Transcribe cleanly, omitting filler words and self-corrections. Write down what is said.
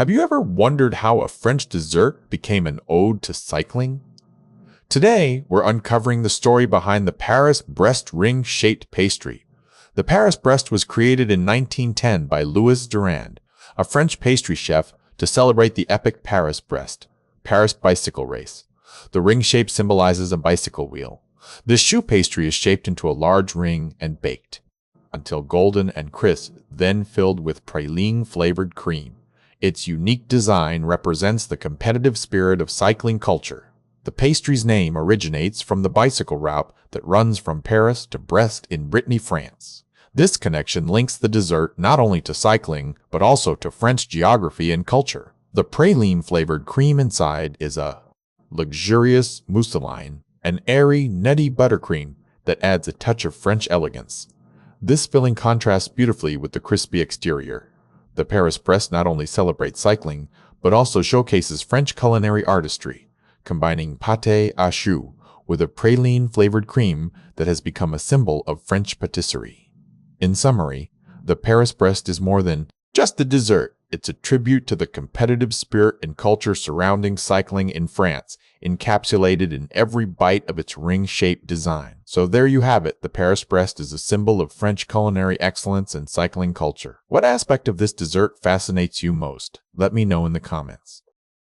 Have you ever wondered how a French dessert became an ode to cycling? Today, we're uncovering the story behind the Paris-Brest ring-shaped pastry. The Paris-Brest was created in 1910 by Louis Durand, a French pastry chef, to celebrate the epic Paris-Brest, Paris bicycle race. The ring shape symbolizes a bicycle wheel. This choux pastry is shaped into a large ring and baked until golden and crisp, then filled with praline-flavored cream. Its unique design represents the competitive spirit of cycling culture. The pastry's name originates from the bicycle route that runs from Paris to Brest in Brittany, France. This connection links the dessert not only to cycling, but also to French geography and culture. The praline-flavored cream inside is a luxurious mousseline, an airy, nutty buttercream that adds a touch of French elegance. This filling contrasts beautifully with the crispy exterior. The Paris-Brest not only celebrates cycling, but also showcases French culinary artistry, combining pâté à choux with a praline-flavored cream that has become a symbol of French patisserie. In summary, the Paris-Brest is more than just a dessert. It's a tribute to the competitive spirit and culture surrounding cycling in France, encapsulated in every bite of its ring-shaped design. So there you have it. The Paris-Brest is a symbol of French culinary excellence and cycling culture. What aspect of this dessert fascinates you most? Let me know in the comments.